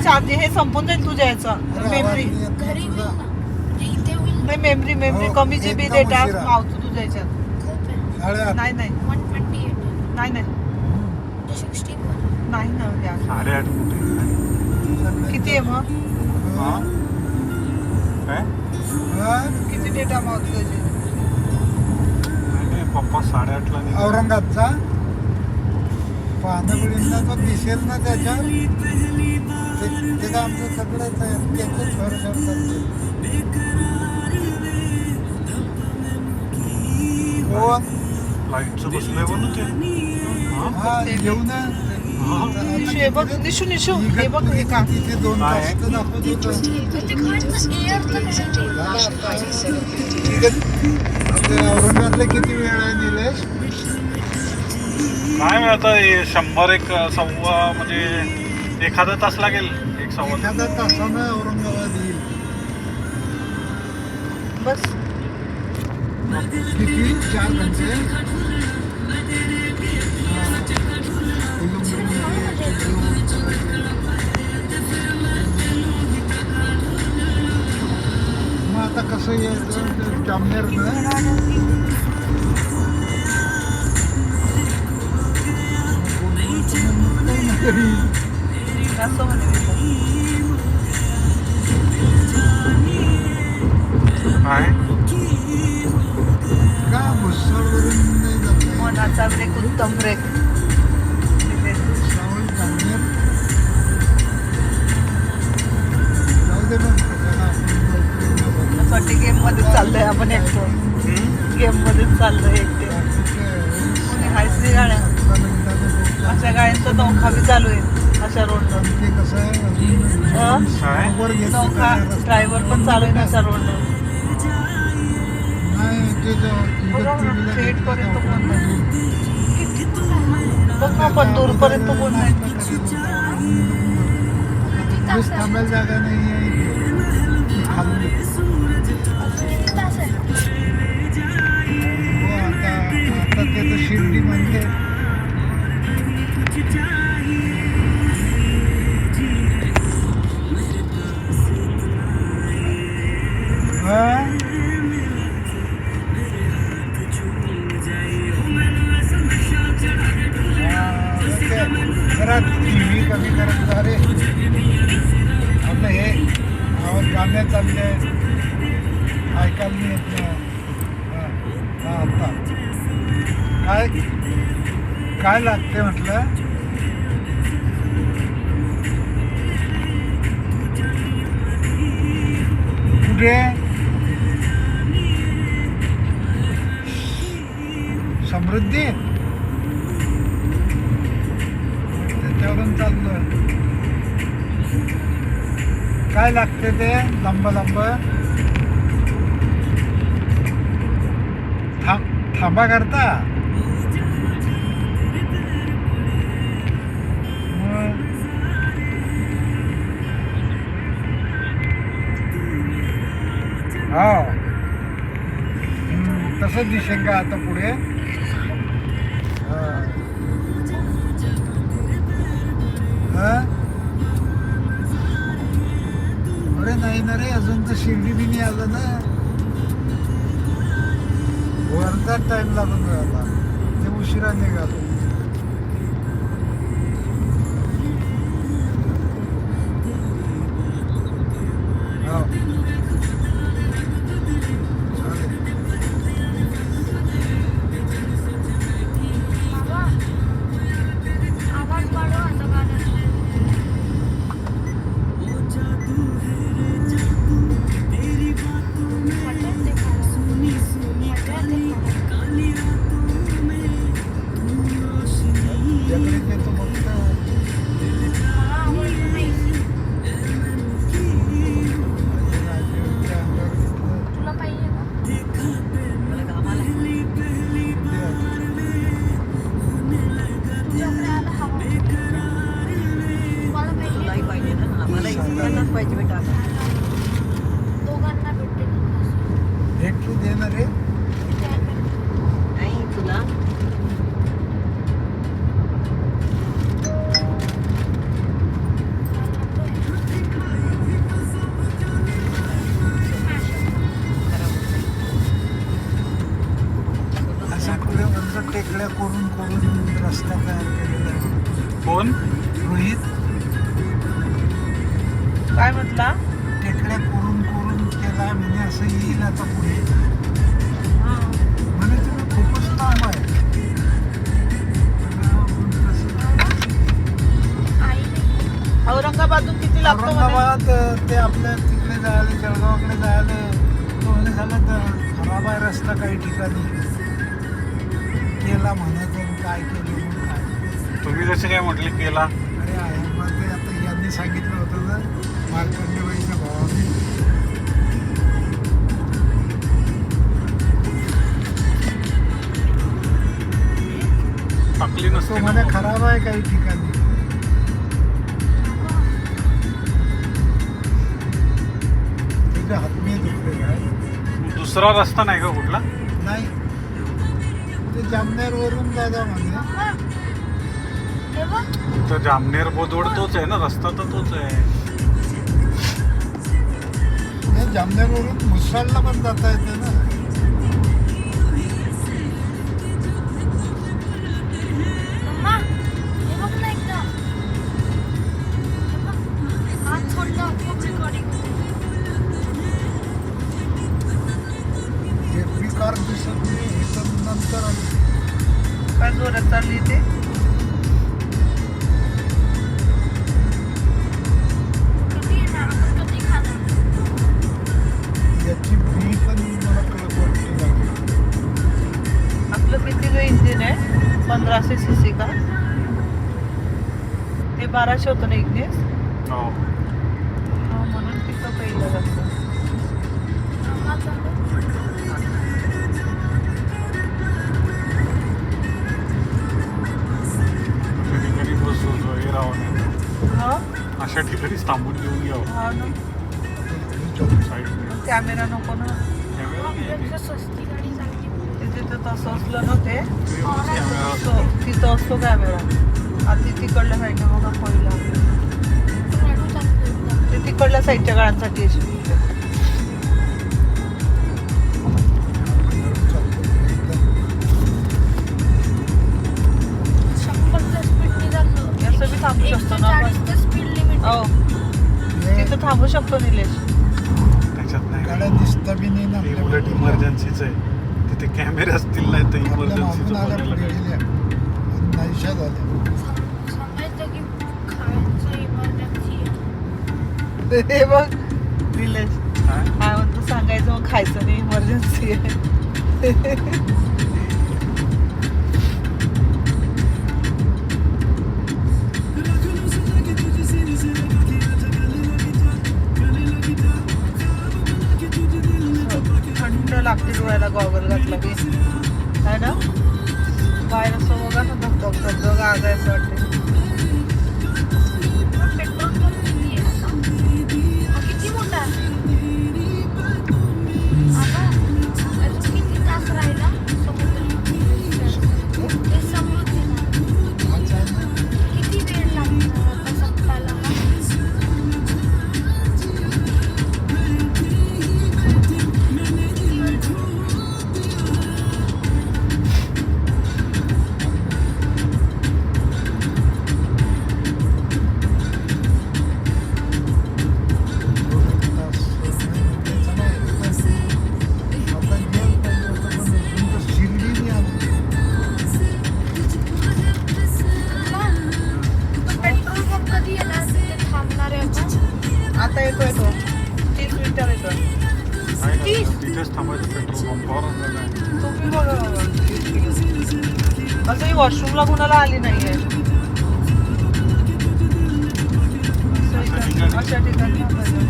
Charge हे संपून जाईल तुझ्या याचं मेमरी. नाही मेमरी कमी जीबी डेटा मावतो तुझ्या याच्यात. नाही नाही नाही नाही नाही ना द्या. 8.5 किती आहे मग? किती डेटा मावतो त्याच्यात? पप्पा 8.5ला औरंगाबादचा पानगुडींना तो दिसेल ना त्याच्यावर ते का आमचं सगळंच आहे त्याचं घर लाईटचं बसलंय बघ ते. हा येऊन निशू हे बघ निशू हे बघ हे का तिथे 2 तास दाखवत होतं. औरंगाबादला किती वेळ आहे निलेश? काय आता 100-1.25 म्हणजे एखादा तास लागेल. 1.25 एखादा तासानं औरंगाबाद येईल. बस किती 4 घंटे. मग आता कसं यायचं जामनेरनं? असं म्हणे काय का भुसावळवरून नाही जात? मनाचा ब्रेक उत्तम ब्रेक. भुसावळ जामनेर जाऊ दे मग त्याला आपण असं वाटतं गेम मध्ये चाललोय आपण एकटो. गेम मध्येच चाललोय एकटे. कोणी हायच नाही गाड्या. अशा गाड्यांचा नौका बी चालू आहे अशा रोडवर. ते कसं आहे काय? नौका ड्रायव्हर पण चालू आहे ना अशा रोडवर. नाही ते थेट पर्यंत कोण नाही. बघ ना पण दूरपर्यंत कोण नाही. थांबायला जागा नाही आहे खाली. हो आता ते तर शिर्डी म्हणजे जरा टी व्ही कमी करत जा रे. आपलं हे आवाज गाण्यात चालले ऐकायला नाही येत ना. हां आता काय काय लागते म्हटलं? कुठे समृद्धी त्याच्यावरून चाललोय. काय लागते ते लंब थांबा करता? हो तसंच दिसेल का आता पुढे? अरे नाही ना रे अजून तर शिर्डी बी नाही आलं ना. वर्धा टाइम लागून राहिला ते उशिरा निघालो. पाहिजे बेटा. दोघांना भेटते. भेट तू देणार रे? नाही तुला काय म्हटला? टेकड्या कोरून कोरून केला म्हणे असं येईल आता पुढे हा. म्हणे तुम्ही खूपच लांब आहे औरंगाबादून किती लागतो म्हणे? औरंगाबाद ते आपल्या तिकडे जायला जळगावकडे जायला तो म्हणे झालं तर खराब आहे रस्ता काही ठिकाणी केला म्हणत आणि काय केलं म्हणून काय तुम्ही कसे काय म्हटले केला? अरे आहे मग ते आता यांनी सांगितलं होतं ना मार्कंडेबाईच्या भावाने टाकली तो नसते म्हणे ना. खराब आहे काही ठिकाणी तुझ्या हातमी दुखले काय दुसरा रस्ता नाही का कुठला? नाही ते जामनेरवरून दादा म्हणे तर जामनेर बोदवड तोच आहे ना रस्ता, तर तोच आहे. हे जामनेरवरून मुसळला पण जाता येते ना हे कार दिसत नाही हे तर नंतर आलं. काय जोरात चालली ते? याची बी पण मला कळत वाटते लागली. आपलं किती इंजिन आहे? 1500 cc का? ते 1200 होतं ना इग्निस? हो. म्हणून तिथं पहिलं जातं. अशा ठिकाणी बस हे राहावं नाही. हा? अशा ठिकाणीच थांबून घेऊन यावं हा ना. साईडने. कॅमेरा नको ना. कॅमेरा नाही आहे. तिथे तसं असलं ना ते कॅमेरा असतो, तिथं असतो कॅमेरा. आधी तिकडल्या साईडला बघा पहिला. ते तिकडल्या साईडच्या गाड्यांसाठी अशी. असं बी थांबू शकतो ना आपण. हो तिथं थांबू शकतो निलेश. त्याच्यात नाही गाड्या काही. दिसता बी नाही ना ते आपल्या उलट इमर्जन्सीच आहे. तिथे कॅमेरे असतील नाही तर आपल्या इमर्जन्सीचं मागून आल्या बघायला पुढे काही. गेल्या आणि नाहीशा झाल्या हे बघ निलेश काय? काय म्हणतो सांगायचं मग खायचं नाही इमर्जन्सी आहे. थंड लागते डोळ्याला गॉगल घातला की आहे ना. बाहेर असं बघा ना धगधग धगधग आग आहे असं वाटते. आता येतोय तो 30 मिनिटात येतोय. काय करायचं? तिथेच थांबायचं पेट्रोल पंपावर. तुम्ही बघा बाबा असं ही वॉशरूमला कुणाला आली नाहीये. अशा ठिकाणी थांबायचं.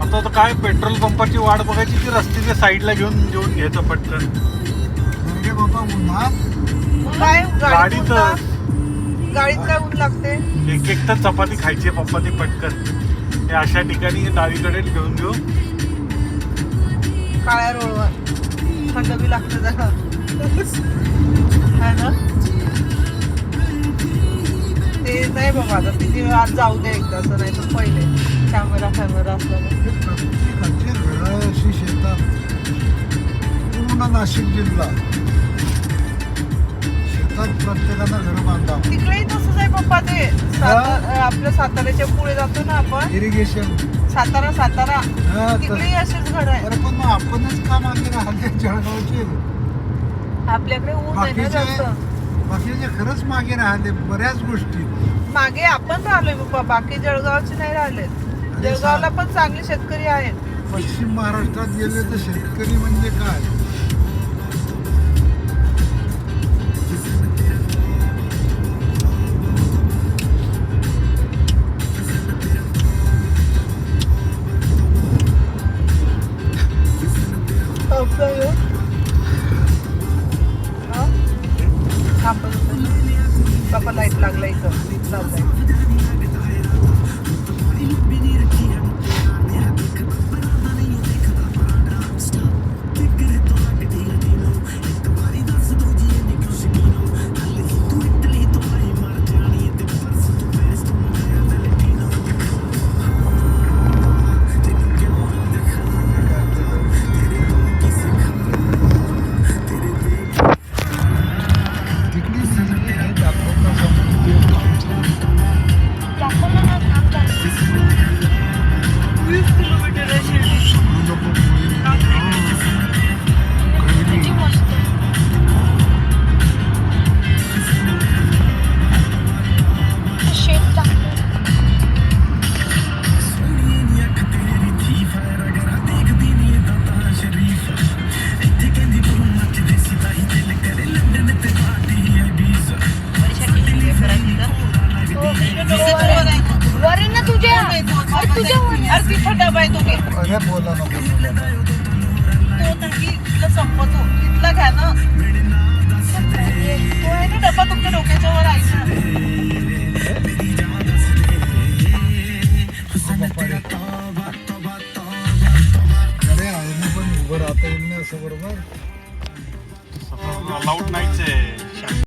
आता काय पेट्रोल पंपाची वाट बघायची की रस्त्याच्या साईडला घेऊन घ्यायचं पटकन. अरे बाबा उन्हात काय गाडीत गाडीत काय ऊन लागते? एक तर चपाती खायची पप्पाची पटकन. हे अशा ठिकाणी डावीकडे घेऊन घेऊ. काळ्या रोडवर थंड बी लागते जरा है ना. ते नाही बाबा आता तिथे आज जाऊ दे एकदा असं नाही तर पहिले कॅमेरा असला प्रत्येकाची घरं अशी शेतात पूर्ण नाशिक जिल्हा शेतात प्रत्येकानं घर बांधावं. तिकडेही तसंच आहे पप्पा. ते आपल्या साताऱ्याच्या पुढे जातो ना आपण, इरिगेशन सातारा हा, तिकडे असेच घर आहे. अरे पण मग आपणच का मागे राहिले जळगावचे? आपल्याकडे ऊन आहे ना जास्त. बाकीचे खरंच मागे राहिले बऱ्याच गोष्टी. मागे आपण राहिलोय बाबा, बाकी जळगावचे नाही राहिले. जळगावला पण चांगले शेतकरी आहेत. पश्चिम महाराष्ट्रात गेले तर शेतकरी म्हणजे काय? बाबा लाईट लागला इथं चाललंय. अरे बोला ना संपतो इथला घ्या ना. तो आहे ना डब्बा तुमच्या डोक्याच्या वर आहे ना. अरे आहे ना पण उभं राहता येईल ना असं बरोबर. अलाउड नाहीच आहे.